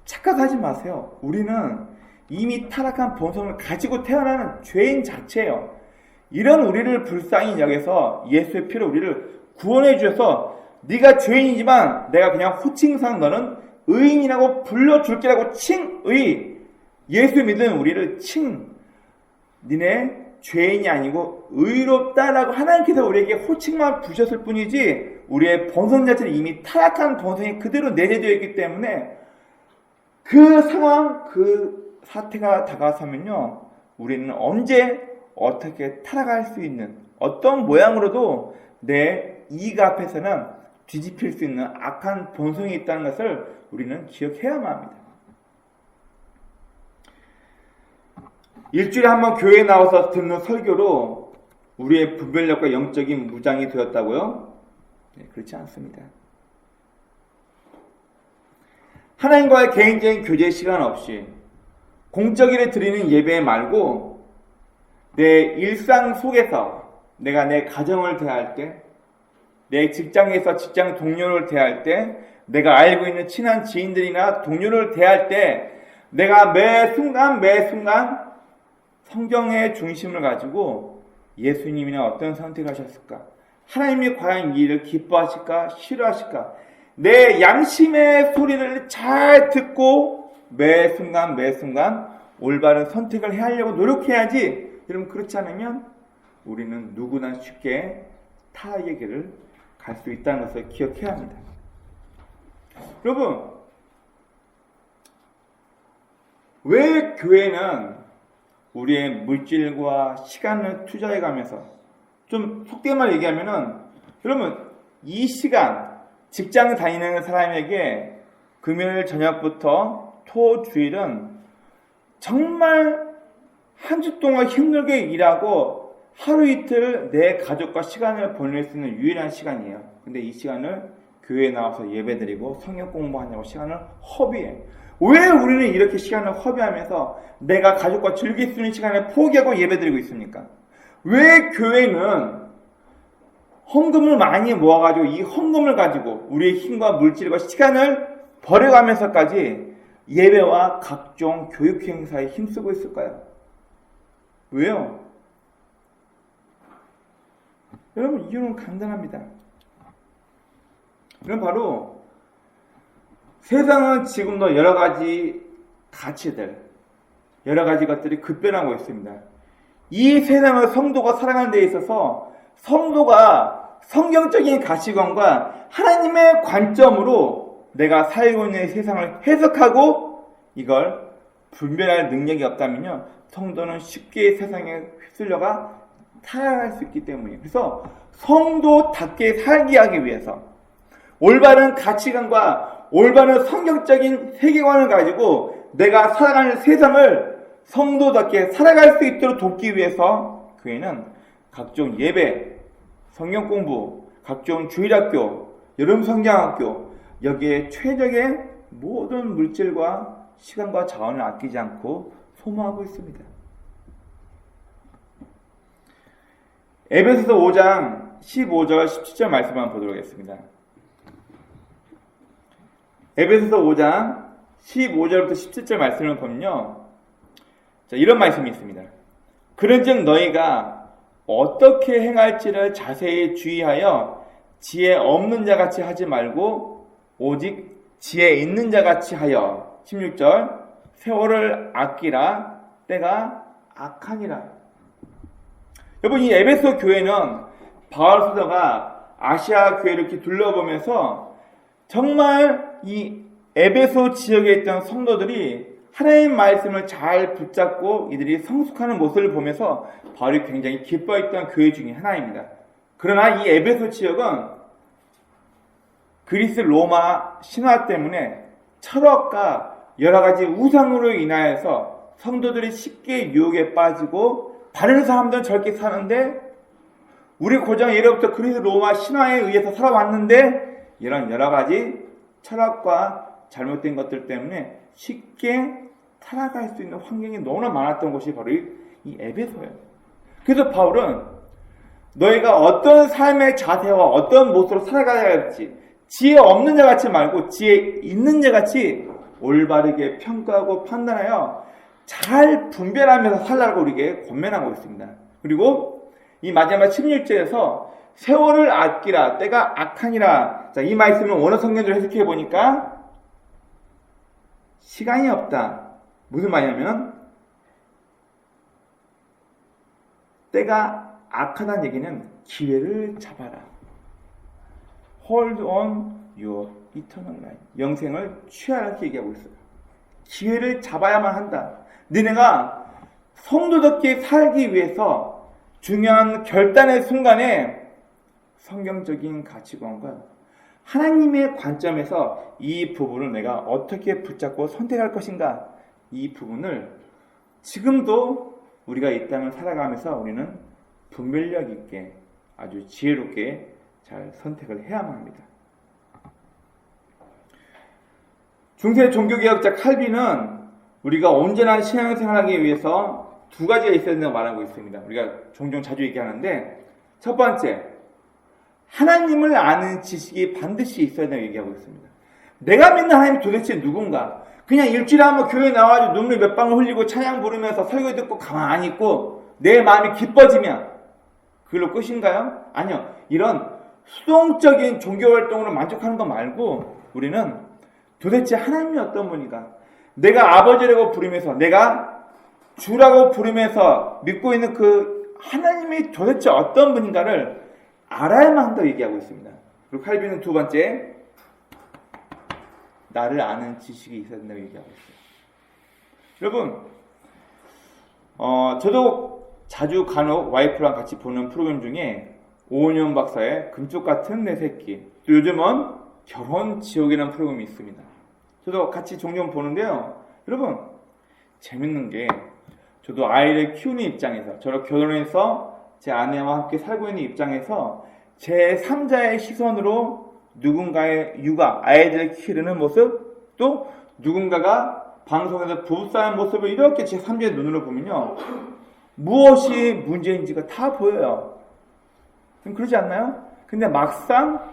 착각하지 마세요. 우리는 이미 타락한 본성을 가지고 태어나는 죄인 자체예요. 이런 우리를 불쌍히 여겨서 예수의 피로 우리를 구원해 주셔서 네가 죄인이지만 내가 그냥 호칭상 너는 의인이라고 불러줄게라고 칭의, 예수 믿는 우리를 니네 죄인이 아니고 의롭다라고 하나님께서 우리에게 호칭만 부셨을 뿐이지 우리의 본성 자체는 이미 타락한 본성이 그대로 내재되어 있기 때문에 그 상황, 그 사태가 다가서면요, 우리는 언제 어떻게 타락할 수 있는 어떤 모양으로도 내 이익 앞에서는 뒤집힐 수 있는 악한 본성이 있다는 것을 우리는 기억해야만 합니다. 일주일에 한 번 교회에 나와서 듣는 설교로 우리의 분별력과 영적인 무장이 되었다고요? 네, 그렇지 않습니다. 하나님과의 개인적인 교제 시간 없이 공적으로 드리는 예배 말고 내 일상 속에서 내가 내 가정을 대할 때, 내 직장에서 직장 동료를 대할 때, 내가 알고 있는 친한 지인들이나 동료를 대할 때 내가 매 순간 성경의 중심을 가지고 예수님이나 어떤 선택을 하셨을까? 하나님이 과연 이 일을 기뻐하실까? 싫어하실까? 내 양심의 소리를 잘 듣고 매 순간 올바른 선택을 하려고 노력해야지. 여러분, 그렇지 않으면 우리는 누구나 쉽게 타에게를 갈 수 있다는 것을 기억해야 합니다. 여러분, 왜 교회는 우리의 물질과 시간을 투자해가면서, 좀 속된 말 얘기하면은, 여러분, 이 시간, 직장 다니는 사람에게 금요일 저녁부터 토 주일은 정말 한 주 동안 힘들게 일하고 하루 이틀 내 가족과 시간을 보낼 수 있는 유일한 시간이에요. 근데 이 시간을 교회에 나와서 예배드리고 성경 공부하냐고 시간을 허비해. 왜 우리는 이렇게 시간을 허비하면서 내가 가족과 즐길 수 있는 시간을 포기하고 예배드리고 있습니까? 왜 교회는 헌금을 많이 모아가지고 이 헌금을 가지고 우리의 힘과 물질과 시간을 버려가면서까지 예배와 각종 교육 행사에 힘쓰고 있을까요? 왜요? 여러분, 이유는 간단합니다. 이건 바로 세상은 지금도 여러 가지 가치들, 여러 가지 것들이 급변하고 있습니다. 이 세상을 성도가 살아가는 데 있어서 성도가 성경적인 가치관과 하나님의 관점으로 내가 살고 있는 세상을 해석하고 이걸 분별할 능력이 없다면요, 성도는 쉽게 세상에 휩쓸려가 타락할 수 있기 때문이에요. 그래서 성도답게 살게 하기 위해서 올바른 가치관과 올바른 성경적인 세계관을 가지고 내가 살아가는 세상을 성도답게 살아갈 수 있도록 돕기 위해서 교회는 각종 예배, 성경 공부, 각종 주일학교, 여름 성경학교, 여기에 최적의 모든 물질과 시간과 자원을 아끼지 않고 소모하고 있습니다. 에베소서 5장 15절 17절 말씀을 한번 보도록 하겠습니다. 에베소서 5장 15절부터 17절 말씀을 보면요, 자, 이런 말씀이 있습니다. 그런즉 너희가 어떻게 행할지를 자세히 주의하여 지혜 없는 자같이 하지 말고 오직 지혜 있는 자같이 하여. 16절 세월을 아끼라 때가 악하니라. 여러분, 이 에베소 교회는 바울 사도가 아시아 교회를 이렇게 둘러보면서 정말 이 에베소 지역에 있던 성도들이 하나님의 말씀을 잘 붙잡고 이들이 성숙하는 모습을 보면서 바울이 굉장히 기뻐했던 교회 중에 하나입니다. 그러나 이 에베소 지역은 그리스 로마 신화 때문에 철학과 여러 가지 우상으로 인하여서 성도들이 쉽게 유혹에 빠지고 바른 사람들은 저렇게 사는데 우리 고장 예로부터 그리스 로마 신화에 의해서 살아왔는데 이런 여러 가지 철학과 잘못된 것들 때문에 쉽게 살아갈 수 있는 환경이 너무나 많았던 곳이 바로 이 에베소예요. 그래서 바울은 너희가 어떤 삶의 자세와 어떤 모습으로 살아가야 할지 지혜 없는 자같이 말고 지혜 있는 자같이 올바르게 평가하고 판단하여 잘 분별하면서 살라고 우리에게 권면하고 있습니다. 그리고 이 마지막 16절에서 세월을 아끼라 때가 악하니라. 자, 이 말씀을 원어 성경으로 해석해 보니까 시간이 없다. 무슨 말이냐면 때가 악하다는 얘기는 기회를 잡아라. Hold on your eternal life. 영생을 취하라 이렇게 얘기하고 있어요. 기회를 잡아야만 한다. 너네가 성도답게 살기 위해서 중요한 결단의 순간에 성경적인 가치관과 하나님의 관점에서 이 부분을 내가 어떻게 붙잡고 선택할 것인가, 이 부분을 지금도 우리가 이 땅을 살아가면서 우리는 분별력 있게 아주 지혜롭게 잘 선택을 해야만 합니다. 중세 종교개혁자 칼빈은 우리가 온전한 신앙생활하기 위해서 두 가지가 있어야 된다고 말하고 있습니다. 우리가 종종 자주 얘기하는데, 첫 번째, 하나님을 아는 지식이 반드시 있어야 된다고 얘기하고 있습니다. 내가 믿는 하나님이 도대체 누군가? 그냥 일주일에 한번 교회에 나와가지고 눈물 몇 방울 흘리고 찬양 부르면서 설교 듣고 가만히 있고 내 마음이 기뻐지면 그걸로 끝인가요? 아니요. 이런 수동적인 종교활동으로 만족하는 거 말고 우리는 도대체 하나님이 어떤 분인가? 내가 아버지라고 부르면서, 내가 주라고 부르면서 믿고 있는 그 하나님이 도대체 어떤 분인가를 알아야만 한다고 얘기하고 있습니다. 그리고 칼빈은 두 번째, 나를 아는 지식이 있어야 된다고 얘기하고 있어요. 여러분, 저도 자주 간혹 와이프랑 같이 보는 프로그램 중에 오은영 박사의 금쪽 같은 내 새끼, 또 요즘은 결혼 지옥이라는 프로그램이 있습니다. 저도 같이 종종 보는데요. 여러분, 재밌는 게 저도 아이를 키우는 입장에서, 저를 결혼해서 제 아내와 함께 살고 있는 입장에서 제 3자의 시선으로 누군가의 육아, 아이들을 기르는 모습, 또 누군가가 방송에서 부부싸는 모습을 이렇게 제 3자의 눈으로 보면요, 무엇이 문제인지가 다 보여요. 그러지 않나요? 근데 막상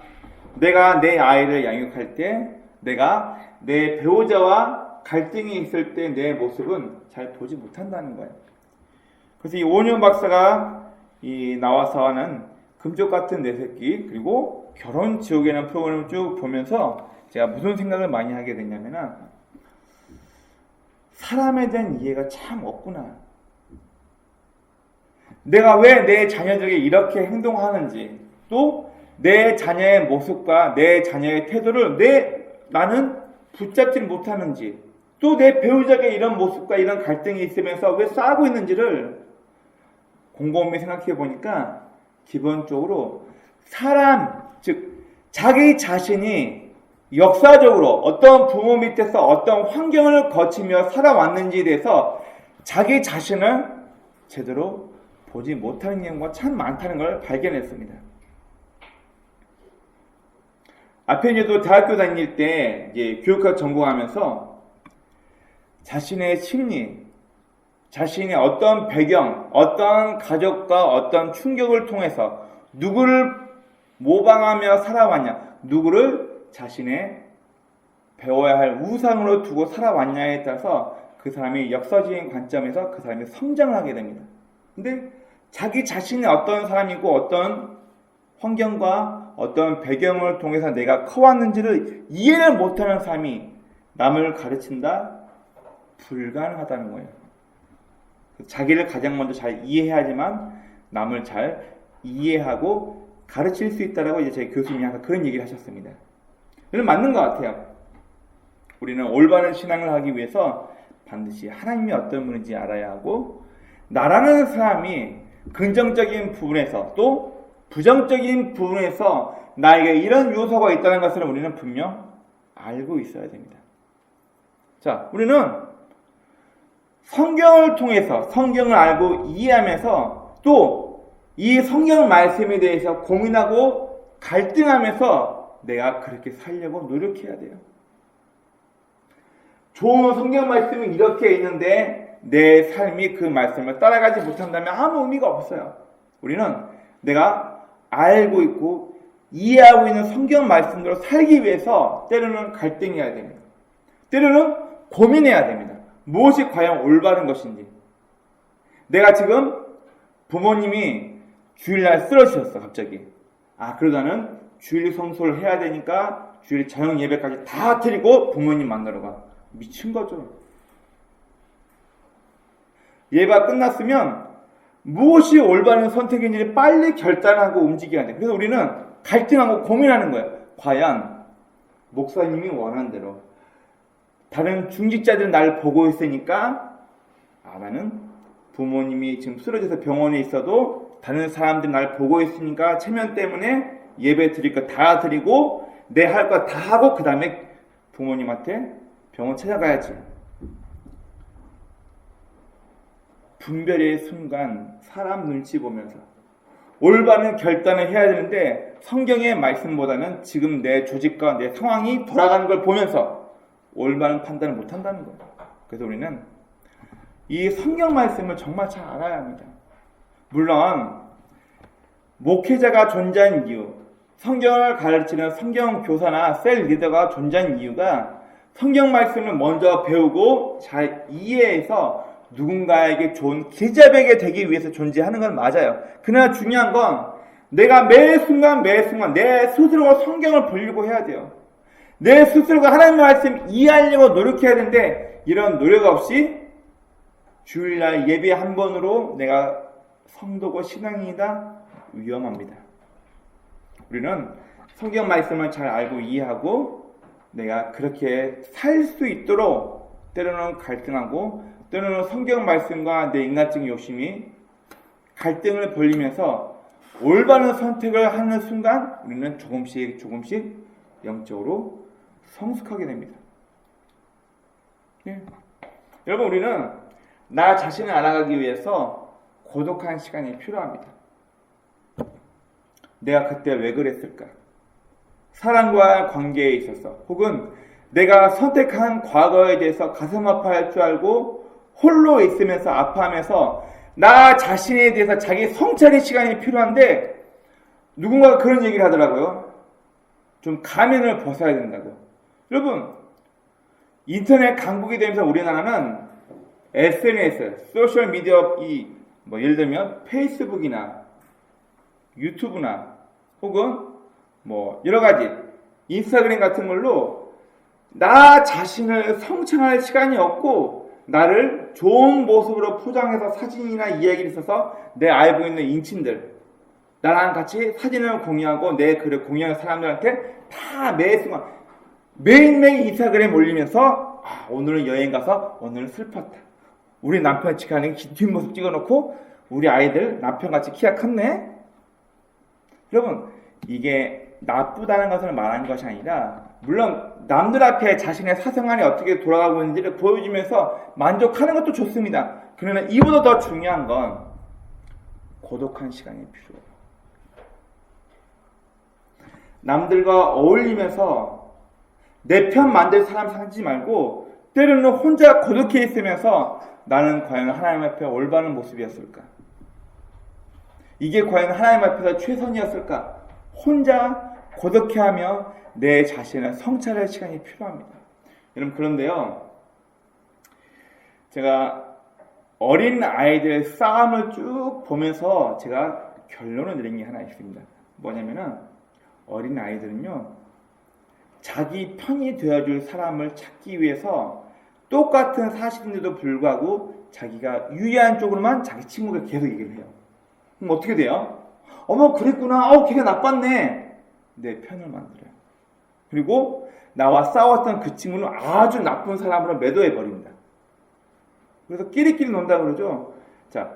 내가 내 아이를 양육할 때, 내가 내 배우자와 갈등이 있을 때 내 모습은 잘 보지 못한다는 거예요. 그래서 이 오은영 박사가 나와서 하는 금쪽 같은 내 새끼, 그리고 결혼 지옥이라는 프로그램을 쭉 보면서 제가 무슨 생각을 많이 하게 됐냐면, 사람에 대한 이해가 참 없구나. 내가 왜 내 자녀들에게 이렇게 행동하는지, 또 내 자녀의 모습과 내 자녀의 태도를 나는 붙잡지 못하는지, 또 내 배우자에게 이런 모습과 이런 갈등이 있으면서 왜 싸우고 있는지를 곰곰이 생각해 보니까 기본적으로 사람, 즉 자기 자신이 역사적으로 어떤 부모 밑에서 어떤 환경을 거치며 살아왔는지에 대해서 자기 자신을 제대로 보지 못하는 경우가 참 많다는 걸 발견했습니다. 앞에 이제도 대학교 다닐 때 이제 교육학 전공하면서 자신의 심리, 자신의 어떤 배경, 어떤 가족과 어떤 충격을 통해서 누구를 모방하며 살아왔냐, 누구를 자신의 배워야 할 우상으로 두고 살아왔냐에 따라서 그 사람이 역사적인 관점에서 그 사람이 성장을 하게 됩니다. 근데 자기 자신이 어떤 사람이고 어떤 환경과 어떤 배경을 통해서 내가 커왔는지를 이해를 못하는 사람이 남을 가르친다? 불가능하다는 거예요. 자기를 가장 먼저 잘 이해해야지만 남을 잘 이해하고 가르칠 수 있다라고 이제 저희 교수님이 항상 그런 얘기를 하셨습니다. 그래서 맞는 것 같아요. 우리는 올바른 신앙을 하기 위해서 반드시 하나님이 어떤 분인지 알아야 하고, 나라는 사람이 긍정적인 부분에서 또 부정적인 부분에서 나에게 이런 요소가 있다는 것을 우리는 분명 알고 있어야 됩니다. 자, 우리는 성경을 통해서 성경을 알고 이해하면서 또 이 성경 말씀에 대해서 고민하고 갈등하면서 내가 그렇게 살려고 노력해야 돼요. 좋은 성경 말씀이 이렇게 있는데 내 삶이 그 말씀을 따라가지 못한다면 아무 의미가 없어요. 우리는 내가 알고 있고 이해하고 있는 성경 말씀대로 살기 위해서 때로는 갈등해야 됩니다. 때로는 고민해야 됩니다. 무엇이 과연 올바른 것인지. 내가 지금 부모님이 주일날 쓰러지셨어, 갑자기. 그러다는 주일 성소를 해야 되니까 주일 저녁 예배까지 다 드리고 부모님 만나러 가. 미친 거죠. 예배가 끝났으면 무엇이 올바른 선택인지를 빨리 결단하고 움직여야 돼. 그래서 우리는 갈등하고 고민하는 거예요. 과연 목사님이 원하는 대로, 다른 중직자들은 나를 보고 있으니까 나는 부모님이 지금 쓰러져서 병원에 있어도 다른 사람들이 나를 보고 있으니까 체면 때문에 예배 드릴 거 다 드리고 내 할 거 다 하고 그 다음에 부모님한테 병원 찾아가야지. 분별의 순간 사람 눈치 보면서 올바른 결단을 해야 되는데 성경의 말씀보다는 지금 내 조직과 내 상황이 돌아가는 걸 보면서 올바른 판단을 못한다는 거예요. 그래서 우리는 이 성경 말씀을 정말 잘 알아야 합니다. 물론 목회자가 존재한 이유, 성경을 가르치는 성경 교사나 셀 리더가 존재한 이유가 성경 말씀을 먼저 배우고 잘 이해해서 누군가에게 좋은 길잡이가 되기 위해서 존재하는 건 맞아요. 그러나 중요한 건 내가 매 순간 내 스스로가 성경을 보려고 해야 돼요. 내 스스로가 하나님의 말씀 이해하려고 노력해야 되는데 이런 노력 없이 주일날 예배 한 번으로 내가 성도고 신앙인이다? 위험합니다. 우리는 성경 말씀을 잘 알고 이해하고 내가 그렇게 살 수 있도록 때로는 갈등하고 때로는 성경 말씀과 내 인간적인 욕심이 갈등을 벌리면서 올바른 선택을 하는 순간 우리는 조금씩 영적으로 성숙하게 됩니다. 예. 여러분, 우리는 나 자신을 알아가기 위해서 고독한 시간이 필요합니다. 내가 그때 왜 그랬을까? 사람과의 관계에 있어서 혹은 내가 선택한 과거에 대해서 가슴 아파할 줄 알고 홀로 있으면서 아파하면서 나 자신에 대해서 자기 성찰의 시간이 필요한데 누군가가 그런 얘기를 하더라고요. 좀 가면을 벗어야 된다고. 여러분, 인터넷 강국이 되면서 우리나라는 SNS, 소셜미디어, 예를 들면 페이스북이나 유튜브나 혹은 여러 가지 인스타그램 같은 걸로 나 자신을 성찰할 시간이 없고 나를 좋은 모습으로 포장해서 사진이나 이야기를 써서 내 알고 있는 인친들, 나랑 같이 사진을 공유하고 내 글을 공유하는 사람들한테 다 매 순간 매일매일 인스타그램 올리면서 오늘은 여행 가서 오늘은 슬펐다. 우리 남편 직하는 뒷모습 찍어놓고 우리 아이들 남편같이 키가 컸네. 여러분, 이게 나쁘다는 것을 말하는 것이 아니라 물론 남들 앞에 자신의 사생활이 어떻게 돌아가고 있는지를 보여주면서 만족하는 것도 좋습니다. 그러나 이보다 더 중요한 건 고독한 시간이 필요해요. 남들과 어울리면서 내 편 만들 사람 삼지 말고 때로는 혼자 고독해 있으면서 나는 과연 하나님 앞에 올바른 모습이었을까? 이게 과연 하나님 앞에서 최선이었을까? 혼자 고독해하며 내 자신을 성찰할 시간이 필요합니다. 여러분, 그런데요, 제가 어린 아이들의 싸움을 쭉 보면서 제가 결론을 내린 게 하나 있습니다. 뭐냐면은 어린 아이들은요, 자기 편이 되어줄 사람을 찾기 위해서 똑같은 사실인데도 불구하고 자기가 유리한 쪽으로만 자기 친구가 계속 얘기를 해요. 그럼 어떻게 돼요? 어머, 그랬구나. 걔가 나빴네. 내 편을 만들어요. 그리고 나와 싸웠던 그 친구는 아주 나쁜 사람으로 매도해버립니다. 그래서 끼리끼리 논다 그러죠. 자,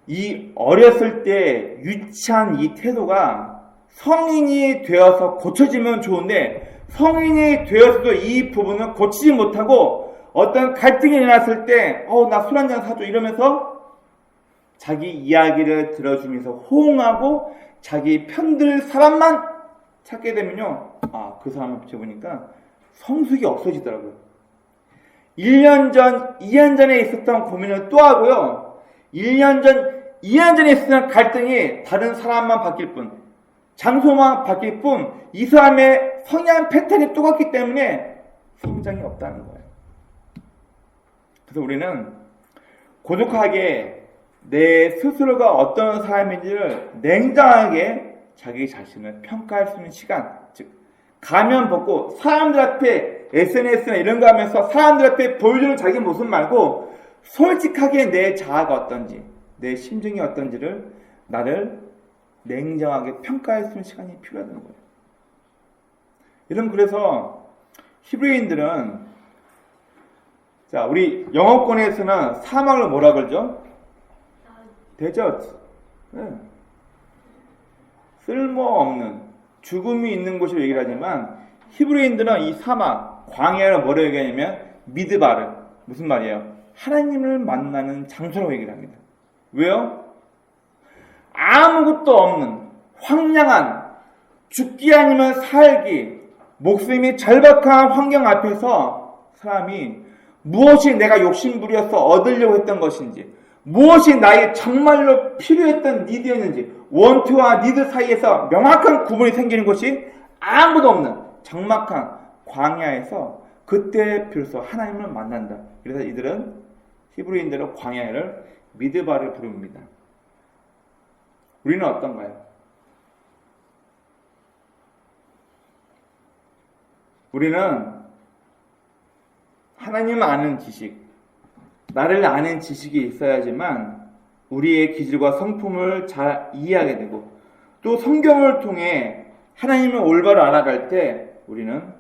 이 어렸을 때 유치한 이 태도가 성인이 되어서 고쳐지면 좋은데 성인이 되어서도 이 부분을 고치지 못하고 어떤 갈등이 일어났을 때 나 술 한잔 사줘 이러면서 자기 이야기를 들어주면서 호응하고 자기 편들 사람만 찾게 되면요, 그 사람을 비춰보니까 성숙이 없어지더라고요. 1년 전, 2년 전에 있었던 고민을 또 하고요, 1년 전, 2년 전에 있었던 갈등이 다른 사람만 바뀔 뿐, 장소만 바뀔 뿐, 이 사람의 성향 패턴이 똑같기 때문에 성장이 없다는 거예요. 그래서 우리는 고독하게 내 스스로가 어떤 사람인지를 냉정하게 자기 자신을 평가할 수 있는 시간, 즉 가면 벗고 사람들 앞에 SNS나 이런 거 하면서 사람들 앞에 보여주는 자기 모습 말고 솔직하게 내 자아가 어떤지, 내 심정이 어떤지를 나를 냉정하게 평가할 수 있는 시간이 필요하다는 거예요. 여러분, 그래서 히브리인들은, 자, 우리 영어권에서는 사막을 뭐라 그러죠? 데저트. 네. 쓸모없는, 죽음이 있는 곳을 얘기를 하지만 히브리인들은 이 사막, 광야를 뭐라고 얘기하냐면 미드바르. 무슨 말이에요? 하나님을 만나는 장소라고 얘기를 합니다. 왜요? 아무것도 없는 황량한, 죽기 아니면 살기, 목숨이 절박한 환경 앞에서 사람이 무엇이 내가 욕심부려서 얻으려고 했던 것인지, 무엇이 나에게 정말로 필요했던 니드였는지, 원투와 니드 사이에서 명확한 구분이 생기는 것이 아무도 없는 적막한 광야에서 그때 비로소 하나님을 만난다. 그래서 히브리인들은 광야를 미드바를 부릅니다. 우리는 어떤가요? 우리는 하나님을 아는 지식, 나를 아는 지식이 있어야지만 우리의 기질과 성품을 잘 이해하게 되고, 또 성경을 통해 하나님을 올바로 알아갈 때 우리는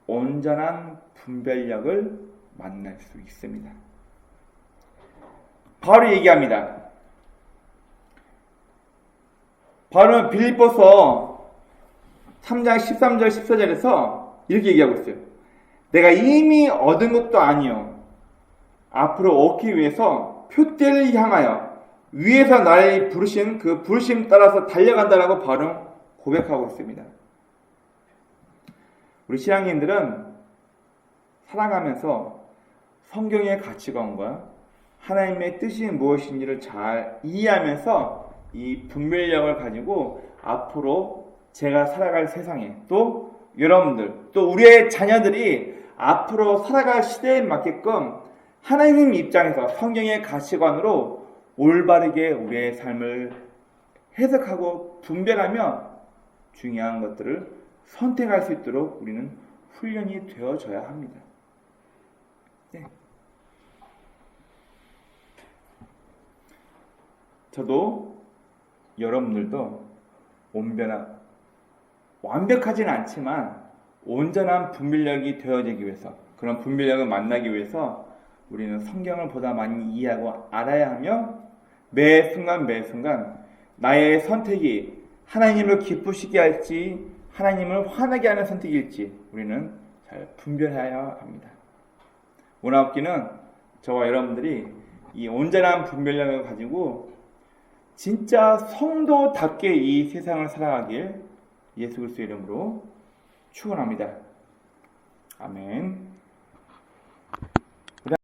온전한 분별력을 만날 수 있습니다. 바울이 얘기합니다. 바울은 빌립보서 3장 13절 14절에서 이렇게 얘기하고 있어요. 내가 이미 얻은 것도 아니요, 앞으로 얻기 위해서 표대를 향하여 위에서 나를 부르신 그 부르심 따라서 달려간다라고 바울은 고백하고 있습니다. 우리 신앙인들은 살아가면서 성경의 가치관과 하나님의 뜻이 무엇인지를 잘 이해하면서 이 분별력을 가지고 앞으로 제가 살아갈 세상에, 또 여러분들, 또 우리의 자녀들이 앞으로 살아갈 시대에 맞게끔 하나님 입장에서 성경의 가치관으로 올바르게 우리의 삶을 해석하고 분별하며 중요한 것들을 선택할 수 있도록 우리는 훈련이 되어져야 합니다. 네. 저도 여러분들도 완벽하지는 않지만 온전한 분별력이 되어지기 위해서, 그런 분별력을 만나기 위해서 우리는 성경을 보다 많이 이해하고 알아야 하며 매 순간 나의 선택이 하나님을 기쁘시게 할지 하나님을 화나게 하는 선택일지 우리는 잘 분별해야 합니다. 원하옵기는 저와 여러분들이 이 온전한 분별력을 가지고 진짜 성도답게 이 세상을 살아가길 예수 그리스도의 이름으로 축원합니다. 아멘.